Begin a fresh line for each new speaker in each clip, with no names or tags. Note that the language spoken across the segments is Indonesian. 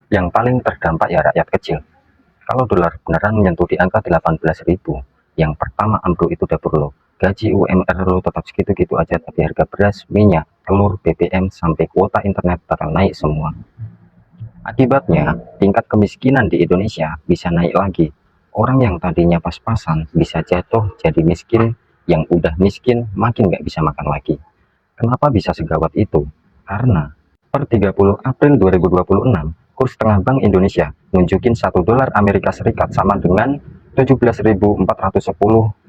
Yang paling terdampak ya rakyat kecil. Kalau dolar beneran menyentuh di angka 18.000, yang pertama ambruk itu dapur lo. Gaji UMR lo tetap segitu-gitu aja, tapi harga beras, minyak, telur, BBM, sampai kuota internet bakal naik semua. Akibatnya, tingkat kemiskinan di Indonesia bisa naik lagi. Orang yang tadinya pas-pasan bisa jatuh jadi miskin, yang udah miskin makin nggak bisa makan lagi. Kenapa bisa segawat itu? Karena per 30 April 2026, kurs tengah Bank Indonesia nunjukin 1 dolar Amerika Serikat sama dengan 17.410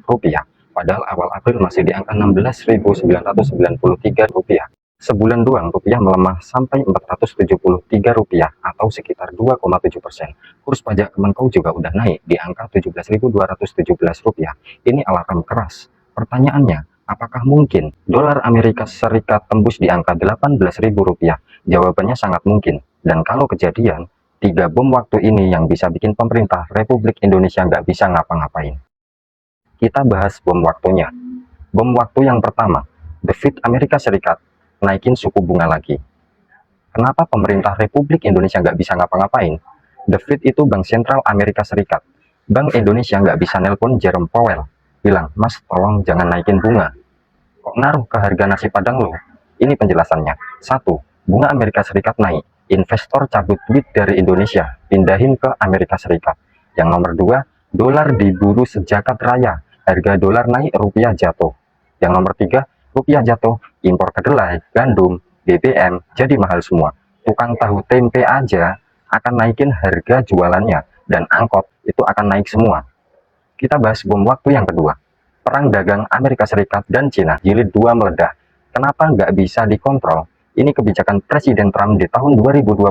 rupiah. Padahal awal April masih di angka 16.993 rupiah. Sebulan doang rupiah melemah sampai 473 rupiah atau sekitar 2,7%. Kurs pajak Kemenkeu juga udah naik di angka 17.217 rupiah. Ini alarm keras. Pertanyaannya, apakah mungkin dolar Amerika Serikat tembus di angka 18.000 rupiah? Jawabannya sangat mungkin. Dan kalau kejadian, 3 bom waktu ini yang bisa bikin pemerintah Republik Indonesia nggak bisa ngapa-ngapain. Kita bahas bom waktunya. Bom waktu yang pertama, The Fed Amerika Serikat naikin suku bunga lagi. Kenapa pemerintah Republik Indonesia nggak bisa ngapa-ngapain? The Fed itu Bank Sentral Amerika Serikat. Bank Indonesia nggak bisa nelpon Jerome Powell, bilang, Mas tolong jangan naikin bunga. Kok ngaruh ke harga nasi padang lo? Ini penjelasannya. 1. Bunga Amerika Serikat naik. Investor cabut duit dari Indonesia, pindahin ke Amerika Serikat. Yang nomor 2, dolar diburu sejagat raya. Harga dolar naik, rupiah jatuh. Yang nomor 3, rupiah jatuh, impor kedelai, gandum, BBM, jadi mahal semua. Tukang tahu tempe aja akan naikin harga jualannya, dan angkot itu akan naik semua. Kita bahas bom waktu yang kedua. Perang dagang Amerika Serikat dan Cina jilid 2 meledak. Kenapa nggak bisa dikontrol? Ini kebijakan Presiden Trump di tahun 2025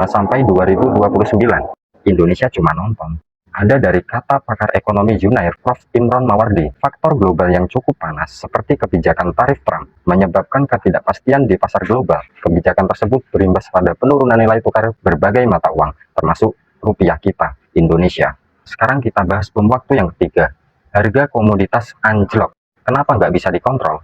sampai 2029. Indonesia cuma nonton. Ada dari kata pakar ekonomi Junair, Prof. Imron Mawardi, faktor global yang cukup panas seperti kebijakan tarif Trump menyebabkan ketidakpastian di pasar global. Kebijakan tersebut berimbas pada penurunan nilai tukar berbagai mata uang, termasuk rupiah kita, Indonesia. Sekarang kita bahas bom waktu yang ketiga. Harga komoditas anjlok. Kenapa nggak bisa dikontrol?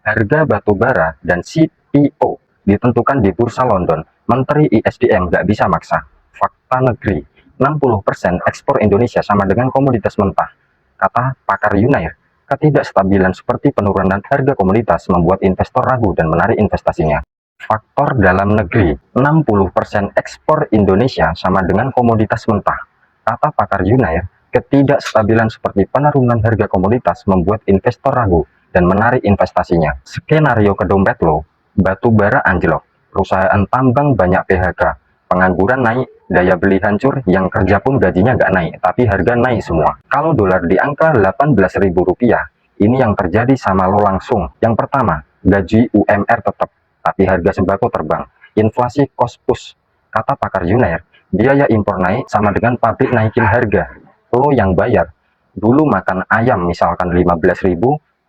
Harga batu bara dan CPO ditentukan di Bursa London. Menteri ISDM nggak bisa maksa. Fakta negeri, 60% ekspor Indonesia sama dengan komoditas mentah. Kata pakar Yunair, ketidakstabilan seperti penurunan harga komoditas membuat investor ragu dan menarik investasinya. Faktor dalam negeri, 60% ekspor Indonesia sama dengan komoditas mentah. Kata pakar Yunair, ketidakstabilan seperti penurunan harga komoditas membuat investor ragu dan menarik investasinya. Skenario kedompet lo, batu bara anjlok, perusahaan tambang banyak PHK, pengangguran naik, daya beli hancur, yang kerja pun gajinya nggak naik, tapi harga naik semua. Kalau dolar di angka 18.000 rupiah, ini yang terjadi sama lo langsung. Yang pertama, gaji UMR tetap, tapi harga sembako terbang. Inflasi cost push. Kata pakar Yunair, biaya impor naik sama dengan pabrik naikin harga. Lo yang bayar. Dulu makan ayam misalkan 15.000,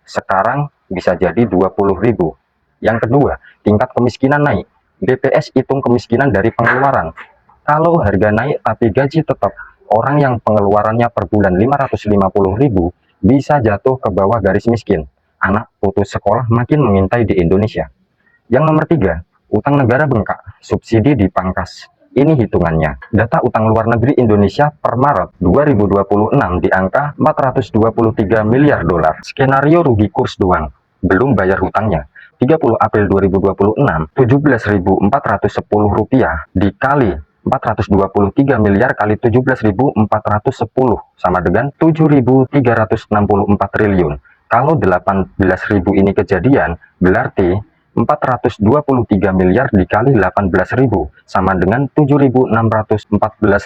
sekarang bisa jadi 20.000. Yang kedua, tingkat kemiskinan naik. BPS hitung kemiskinan dari pengeluaran. Kalau harga naik tapi gaji tetap, orang yang pengeluarannya per bulan 550.000 bisa jatuh ke bawah garis miskin. Anak putus sekolah makin mengintai di Indonesia. Yang nomor 3, utang negara bengkak, subsidi dipangkas. Ini hitungannya. Data utang luar negeri Indonesia per Maret 2026 di angka 423 miliar dolar. Skenario rugi kurs doang, belum bayar hutangnya. 30 April 2026, 17.410 rupiah dikali 423 miliar kali 17.410 sama dengan 7.364 triliun. Kalau 18.000 ini kejadian, berarti 423 miliar dikali 18.000 sama dengan 7.614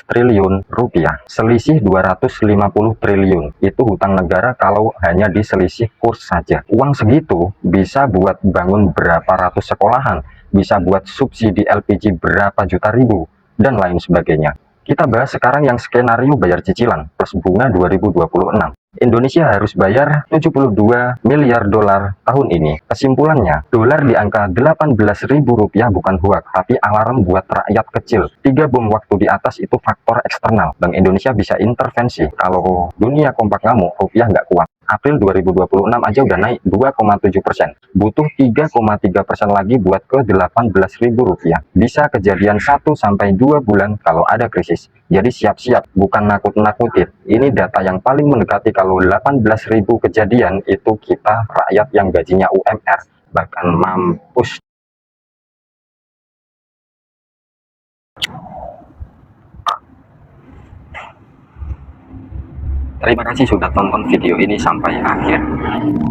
triliun rupiah. Selisih 250 triliun. Itu hutang negara kalau hanya di selisih kurs saja. Uang segitu bisa buat bangun berapa ratus sekolahan, bisa buat subsidi LPG berapa juta ribu, dan lain sebagainya. Kita bahas sekarang yang skenario bayar cicilan plus bunga 2026. Indonesia harus bayar 72 miliar dolar tahun ini. Kesimpulannya, dolar di angka 18.000 rupiah bukan hoak, tapi alarm buat rakyat kecil. 3 bom waktu di atas itu faktor eksternal. Bank Indonesia bisa intervensi. Kalau dunia kompak ngamuk, rupiah nggak kuat. April 2026 aja udah naik 2,7%. Butuh 3,3% lagi buat ke 18.000 rupiah. Bisa kejadian 1-2 bulan kalau ada krisis. Jadi siap-siap, bukan nakut-nakutin. Ini data yang paling mendekati kalau 18.000 kejadian itu kita rakyat yang gajinya UMR bahkan mampus. Terima kasih sudah tonton video ini sampai akhir.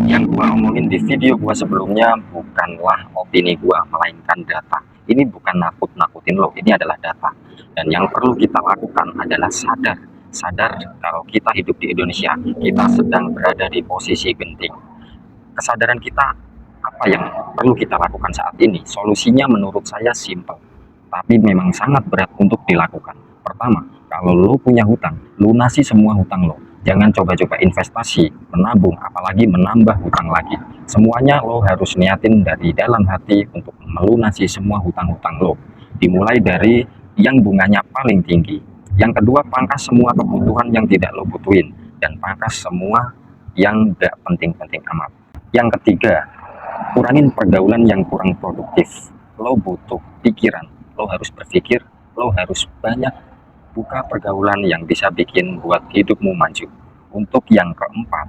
Yang gua omongin di video gua sebelumnya bukanlah opini gua, melainkan data. Ini bukan nakut-nakutin lo, ini adalah data. Dan yang perlu kita lakukan adalah sadar kalau kita hidup di Indonesia, kita sedang berada di posisi genting. Kesadaran kita apa yang perlu kita lakukan saat ini? Solusinya menurut saya simpel, tapi memang sangat berat untuk dilakukan. Pertama, kalau lo punya hutang, lunasi semua hutang lo. Jangan coba-coba investasi, menabung, apalagi menambah hutang lagi. Semuanya lo harus niatin dari dalam hati untuk melunasi semua hutang-hutang lo. Dimulai dari yang bunganya paling tinggi. Yang kedua, pangkas semua kebutuhan yang tidak lo butuhin. Dan pangkas semua yang gak penting-penting amat. Yang ketiga, kurangin pergaulan yang kurang produktif. Lo butuh pikiran, lo harus berpikir, lo harus banyak buka pergaulan yang bisa bikin buat hidupmu maju. Untuk yang keempat,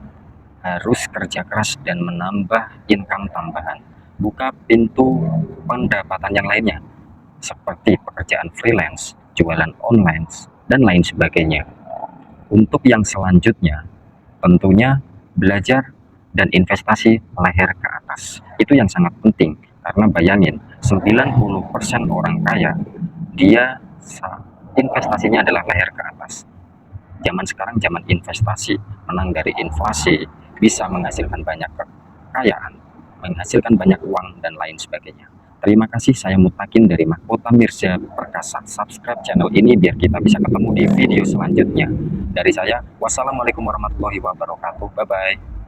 harus kerja keras dan menambah income tambahan. Buka pintu pendapatan yang lainnya, seperti pekerjaan freelance, jualan online, dan lain sebagainya. Untuk yang selanjutnya, tentunya belajar dan investasi leher ke atas. Itu yang sangat penting, karena bayangin, 90% orang kaya, dia investasinya adalah leher ke atas. Zaman sekarang zaman investasi, menang dari inflasi, bisa menghasilkan banyak kekayaan, menghasilkan banyak uang, dan lain sebagainya. Terima kasih, saya Mutakin dari Mahkota Mirza Perkasa. Subscribe channel ini biar kita bisa ketemu di video selanjutnya. Dari saya, wassalamualaikum warahmatullahi wabarakatuh. Bye-bye.